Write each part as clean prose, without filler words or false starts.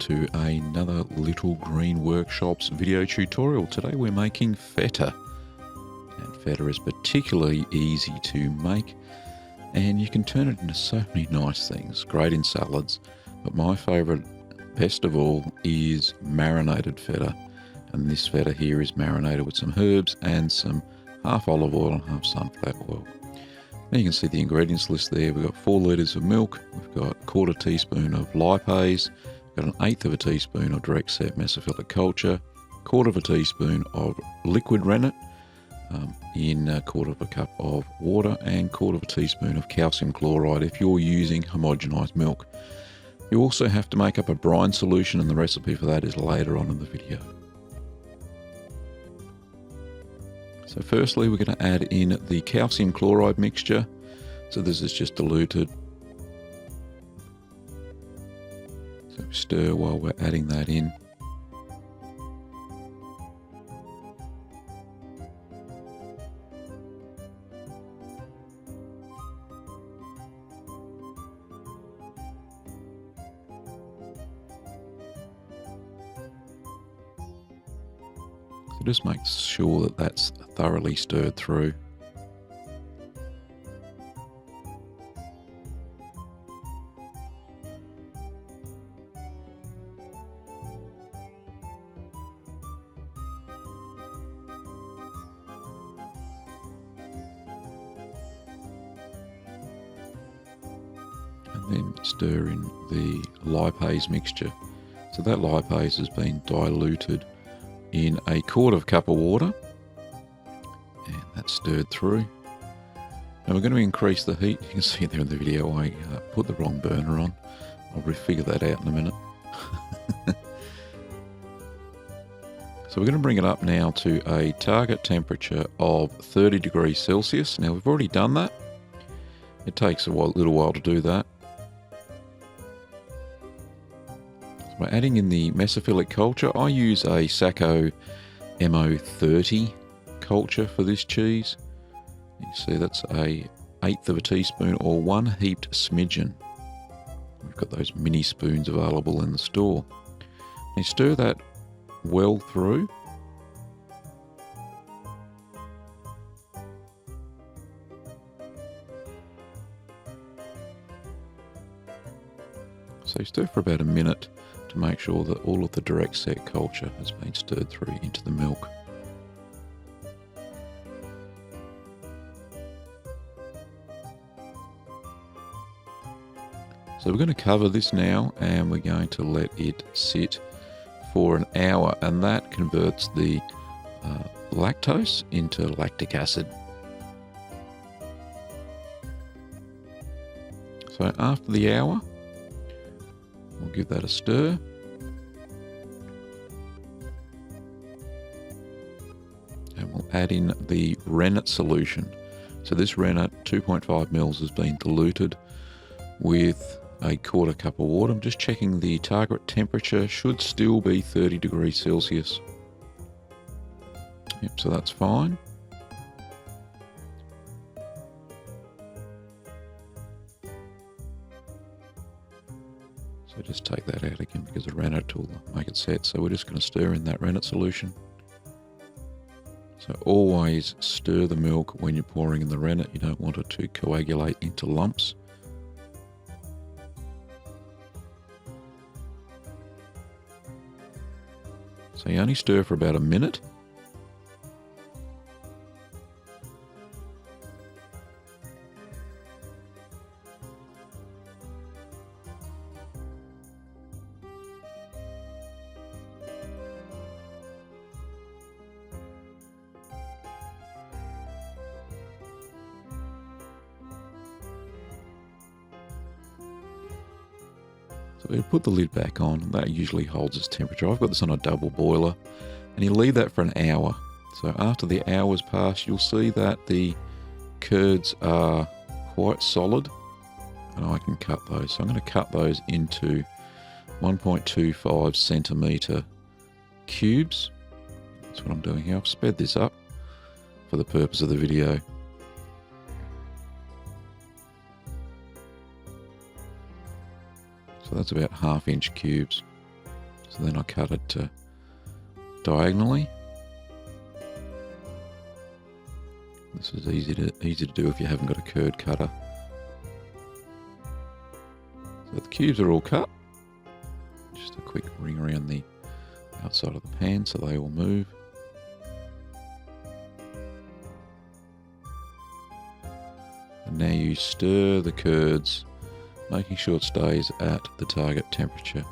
to another Little Green Workshops video tutorial. Today we're making feta, and feta is particularly easy to make and you can turn it into so many nice things. Great in salads, but my favourite, best of all, is marinated feta, and this feta here is marinated with some herbs and some half olive oil and half sunflower oil. Now you can see the ingredients list there. We've got 4 litres of milk, we've got a quarter teaspoon of lipase, we've got an eighth of a teaspoon of direct set mesophilic culture, quarter of a teaspoon of liquid rennet in a quarter of a cup of water, and quarter of a teaspoon of calcium chloride if you're using homogenised milk. You also have to make up a brine solution, and the recipe for that is later on in the video. So firstly, we're going to add in the calcium chloride mixture. So this is just diluted. So stir while we're adding that in. So just make sure that that's thoroughly stirred through. And then stir in the lipase mixture. So that lipase has been diluted in a quarter of a cup of water, and that's stirred through. Now we're going to increase the heat. You can see there in the video I put the wrong burner on. I'll refigure that out in a minute. So we're going to bring it up now to a target temperature of 30 degrees Celsius. Now we've already done that. It takes a little while to do that. We're adding in the mesophilic culture. I use a Sacco MO30 culture for this cheese. You see that's a eighth of a teaspoon, or 1 heaped smidgen. We've got those mini spoons available in the store. And you stir that well through. So you stir for about a minute to make sure that all of the direct set culture has been stirred through into the milk. So we're going to cover this now, and we're going to let it sit for an hour, and that converts the lactose into lactic acid. So after the hour, we'll give that a stir. And we'll add in the rennet solution. So this rennet, 2.5 mils, has been diluted with a quarter cup of water. I'm just checking the target temperature should still be 30 degrees Celsius. Yep, so that's fine. So just take that out again because the rennet will make it set. So we're just going to stir in that rennet solution. So always stir the milk when you're pouring in the rennet. You don't want it to coagulate into lumps. So you only stir for about a minute. So you put the lid back on, that usually holds its temperature. I've got this on a double boiler, and you leave that for an hour. So after the hour's passed, you'll see that the curds are quite solid, and I can cut those. So I'm going to cut those into 1.25 centimetre cubes. That's what I'm doing here. I've sped this up for the purpose of the video. So that's about 1/2 inch cubes. So then I cut it diagonally. This is easy to do if you haven't got a curd cutter. So the cubes are all cut. Just a quick ring around the outside of the pan so they all move. And now you stir the curds, making sure it stays at the target temperature.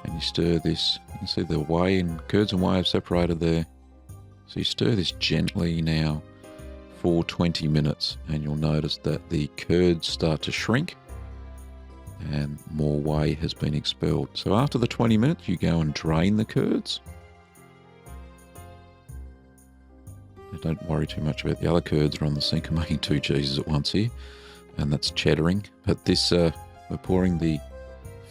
And you stir this, you can see the whey and curds and whey have separated there. So you stir this gently now for 20 minutes and you'll notice that the curds start to shrink and more whey has been expelled. So after the 20 minutes you go and drain the curds. And don't worry too much about the other curds that are on the sink. I'm making two cheeses at once here, and that's cheddaring. But this, we're pouring the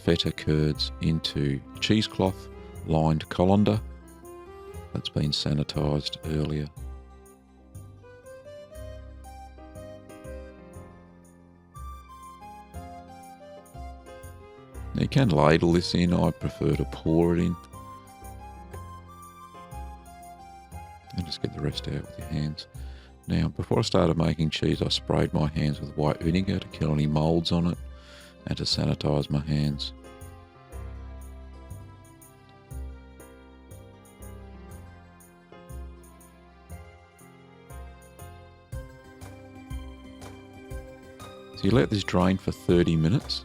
Feta curds into cheesecloth lined colander that's been sanitised earlier. Now you can ladle this in, I prefer to pour it in. And just get the rest out with your hands. Now, before I started making cheese, I sprayed my hands with white vinegar to kill any moulds on it and to sanitise my hands. So you let this drain for 30 minutes.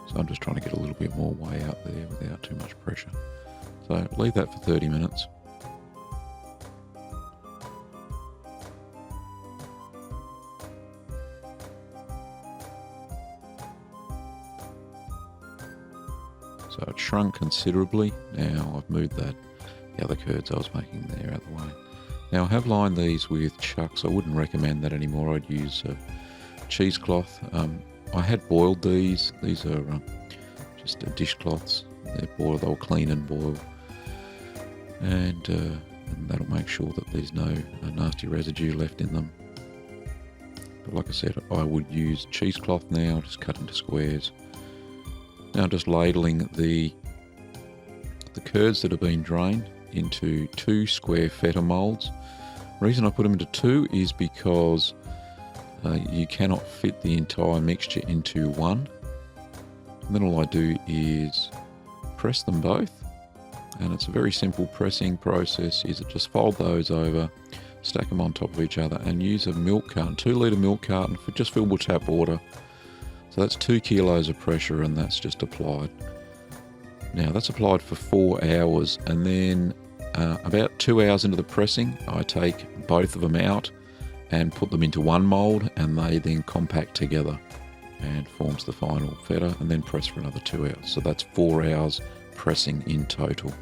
So I'm just trying to get a little bit more whey out there without too much pressure. So leave that for 30 minutes. So it shrunk considerably. Now I've moved the other curds I was making there out of the way. Now I have lined these with chucks. I wouldn't recommend that anymore. I'd use cheesecloth. I had boiled these. These are just dishcloths. They're boiled. They'll clean and boil, and that'll make sure that there's no nasty residue left in them. But like I said, I would use cheesecloth now, just cut into squares. Now just ladling the curds that have been drained into 2 square Feta moulds. The reason I put them into 2 is because you cannot fit the entire mixture into one. And then all I do is press them both, and it's a very simple pressing process. Is just fold those over, stack them on top of each other, and use a milk carton, 2 litre milk carton, for just filled with tap water. So that's 2 kilos of pressure, and that's just applied. Now that's applied for 4 hours, and then about 2 hours into the pressing, I take both of them out and put them into one mould, and they then compact together and forms the final Feta, and then press for another 2 hours. So that's 4 hours pressing in total.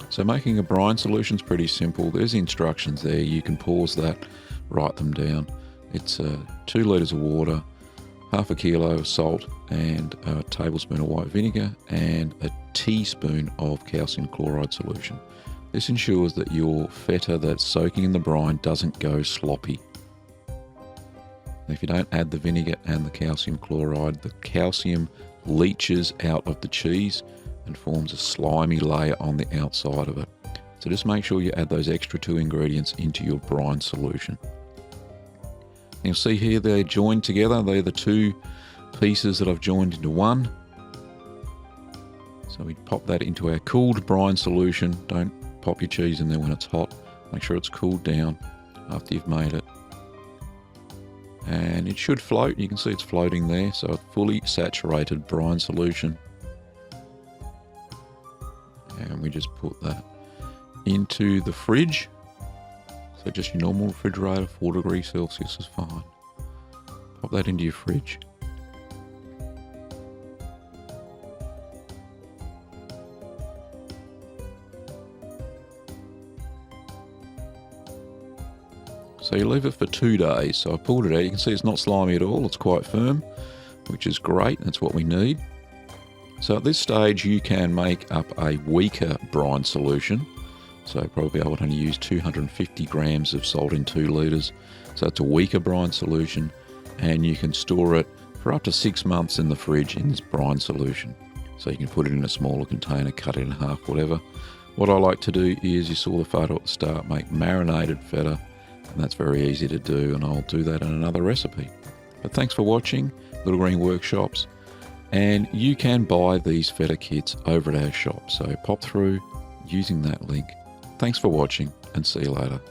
So making a brine solution is pretty simple. There's instructions there. You can pause that, write them down. It's 2 litres of water, half a kilo of salt, and a tablespoon of white vinegar, and a teaspoon of calcium chloride solution. This ensures that your Feta that's soaking in the brine doesn't go sloppy. If you don't add the vinegar and the calcium chloride, the calcium leaches out of the cheese and forms a slimy layer on the outside of it. So just make sure you add those extra 2 ingredients into your brine solution. You'll see here they're joined together. They're the 2 pieces that I've joined into one. So we pop that into our cooled brine solution. Don't pop your cheese in there when it's hot. Make sure it's cooled down after you've made it. And it should float. You can see it's floating there. So a fully saturated brine solution. And we just put that into the fridge. So just your normal refrigerator, 4 degrees Celsius is fine. Pop that into your fridge. So you leave it for 2 days. So I pulled it out. You can see it's not slimy at all. It's quite firm, which is great. That's what we need. So at this stage, you can make up a weaker brine solution. So probably I would only use 250 grams of salt in 2 litres. So it's a weaker brine solution, and you can store it for up to 6 months in the fridge in this brine solution. So you can put it in a smaller container, cut it in half, whatever. What I like to do is, you saw the photo at the start, make marinated feta, and that's very easy to do, and I'll do that in another recipe. But thanks for watching Little Green Workshops, and you can buy these feta kits over at our shop, so pop through using that link. Thanks for watching, and see you later.